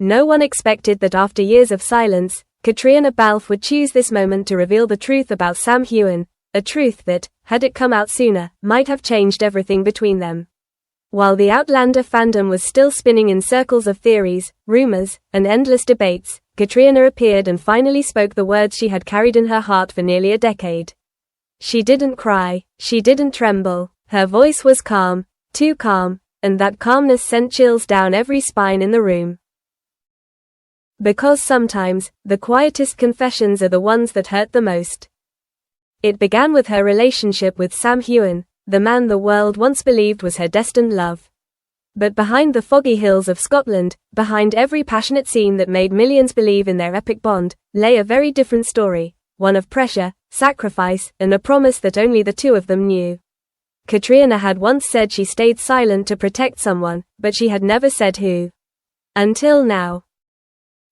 No one expected that after years of silence, Caitriona Balfe would choose this moment to reveal the truth about Sam Heughan, a truth that, had it come out sooner, might have changed everything between them. While the Outlander fandom was still spinning in circles of theories, rumors, and endless debates, Caitriona appeared and finally spoke the words she had carried in her heart for nearly a decade. She didn't cry, she didn't tremble, her voice was calm, too calm, and that calmness sent chills down every spine in the room. Because sometimes, the quietest confessions are the ones that hurt the most. It began with her relationship with Sam Heughan, the man the world once believed was her destined love. But behind the foggy hills of Scotland, behind every passionate scene that made millions believe in their epic bond, lay a very different story, one of pressure, sacrifice, and a promise that only the two of them knew. Caitriona had once said she stayed silent to protect someone, but she had never said who. Until now.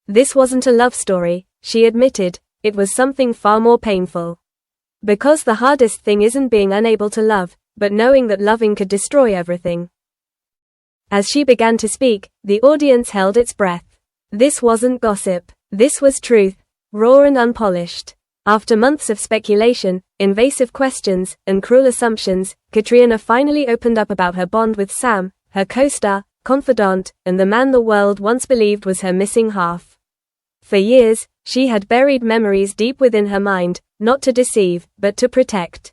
This wasn't a love story, she admitted, it was something far more painful. Because the hardest thing isn't being unable to love, but knowing that loving could destroy everything. As she began to speak, the audience held its breath. This wasn't gossip. This was truth, raw and unpolished. After months of speculation, invasive questions, and cruel assumptions, Caitriona finally opened up about her bond with Sam, her co-star, confidant, and the man the world once believed was her missing half. For years, she had buried memories deep within her mind, not to deceive, but to protect.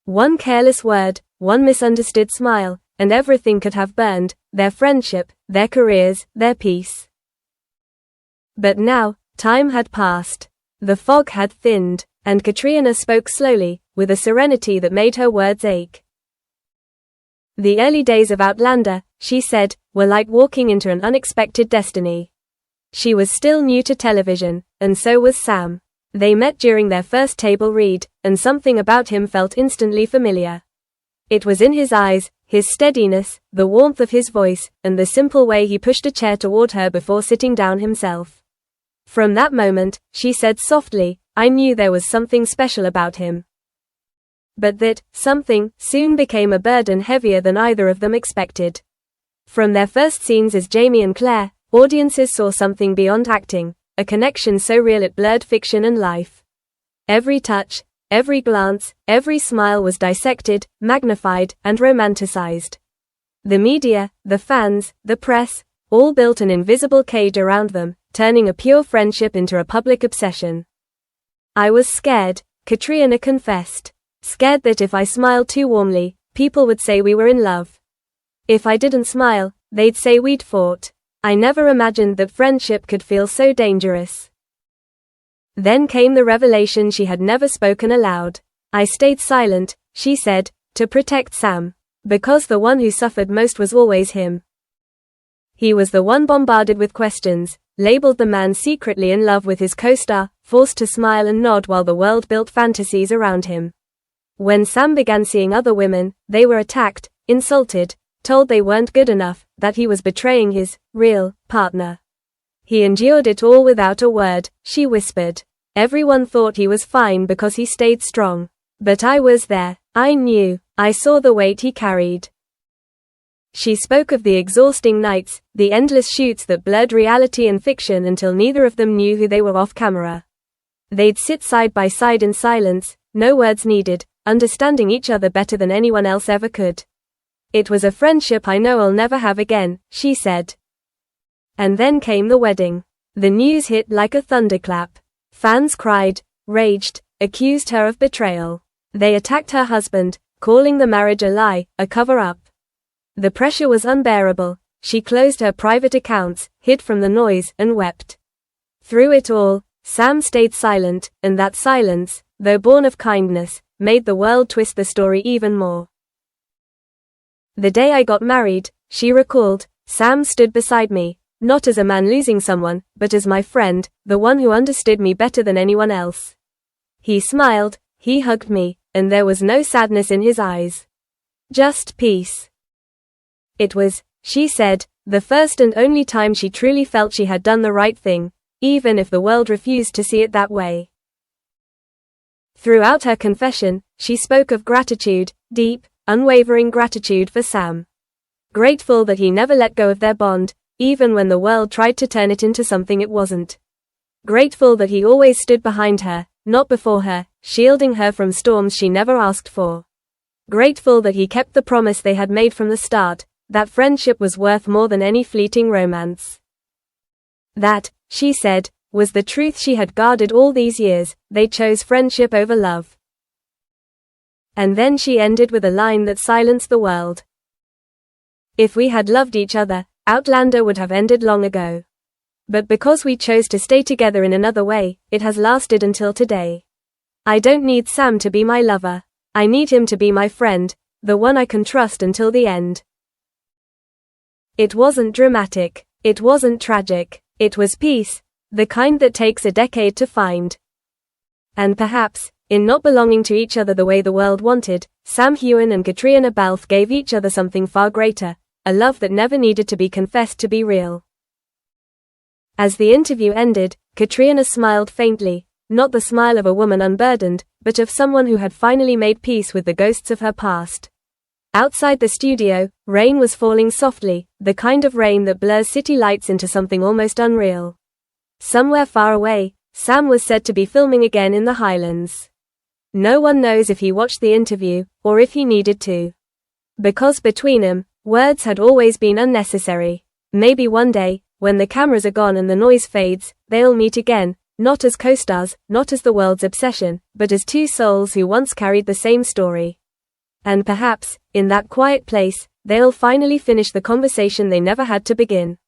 One careless word, one misunderstood smile, and everything could have burned, their friendship, their careers, their peace. But now, time had passed. The fog had thinned, and Caitriona spoke slowly, with a serenity that made her words ache. The early days of Outlander, she said, were like walking into an unexpected destiny. She was still new to television, and so was Sam. They met during their first table read, and something about him felt instantly familiar. It was in his eyes, his steadiness, the warmth of his voice, and the simple way he pushed a chair toward her before sitting down himself. From that moment, she said softly, I knew there was something special about him. But that something soon became a burden heavier than either of them expected. From their first scenes as Jamie and Claire, audiences saw something beyond acting, a connection so real it blurred fiction and life. Every touch, every glance, every smile was dissected, magnified, and romanticized. The media, the fans, the press, all built an invisible cage around them, turning a pure friendship into a public obsession. I was scared, Caitriona confessed. Scared that if I smiled too warmly, people would say we were in love. If I didn't smile, they'd say we'd fought. I never imagined that friendship could feel so dangerous. Then came the revelation she had never spoken aloud. I stayed silent, she said, to protect Sam. Because the one who suffered most was always him. He was the one bombarded with questions, labeled the man secretly in love with his co-star, forced to smile and nod while the world built fantasies around him. When Sam began seeing other women, they were attacked, insulted, told they weren't good enough, that he was betraying his real partner. He endured it all without a word, she whispered. Everyone thought he was fine because he stayed strong. But I was there. I knew. I saw the weight he carried. She spoke of the exhausting nights, the endless shoots that blurred reality and fiction until neither of them knew who they were off camera. They'd sit side by side in silence, no words needed, understanding each other better than anyone else ever could. It was a friendship I know I'll never have again, she said. And then came the wedding. The news hit like a thunderclap. Fans cried, raged, accused her of betrayal. They attacked her husband, calling the marriage a lie, a cover-up. The pressure was unbearable. She closed her private accounts, hid from the noise, and wept. Through it all, Sam stayed silent, and that silence, though born of kindness, made the world twist the story even more. The day I got married, she recalled, Sam stood beside me, not as a man losing someone, but as my friend, the one who understood me better than anyone else. He smiled, he hugged me, and there was no sadness in his eyes. Just peace. It was, she said, the first and only time she truly felt she had done the right thing, even if the world refused to see it that way. Throughout her confession, she spoke of gratitude, deep, unwavering gratitude for Sam. Grateful that he never let go of their bond, even when the world tried to turn it into something it wasn't. Grateful that he always stood behind her, not before her, shielding her from storms she never asked for. Grateful that he kept the promise they had made from the start, that friendship was worth more than any fleeting romance. That, she said, was the truth she had guarded all these years. They chose friendship over love. And then she ended with a line that silenced the world. If we had loved each other, Outlander would have ended long ago. But because we chose to stay together in another way, it has lasted until today. I don't need Sam to be my lover. I need him to be my friend, the one I can trust until the end. It wasn't dramatic. It wasn't tragic. It was peace, the kind that takes a decade to find. And perhaps, in not belonging to each other the way the world wanted, Sam Heughan and Caitriona Balfe gave each other something far greater, a love that never needed to be confessed to be real. As the interview ended, Caitriona smiled faintly, not the smile of a woman unburdened, but of someone who had finally made peace with the ghosts of her past. Outside the studio, rain was falling softly, the kind of rain that blurs city lights into something almost unreal. Somewhere far away, Sam was said to be filming again in the Highlands. No one knows if he watched the interview, or if he needed to. Because between them, words had always been unnecessary. Maybe one day, when the cameras are gone and the noise fades, they'll meet again, not as co-stars, not as the world's obsession, but as two souls who once carried the same story. And perhaps, in that quiet place, they'll finally finish the conversation they never had to begin.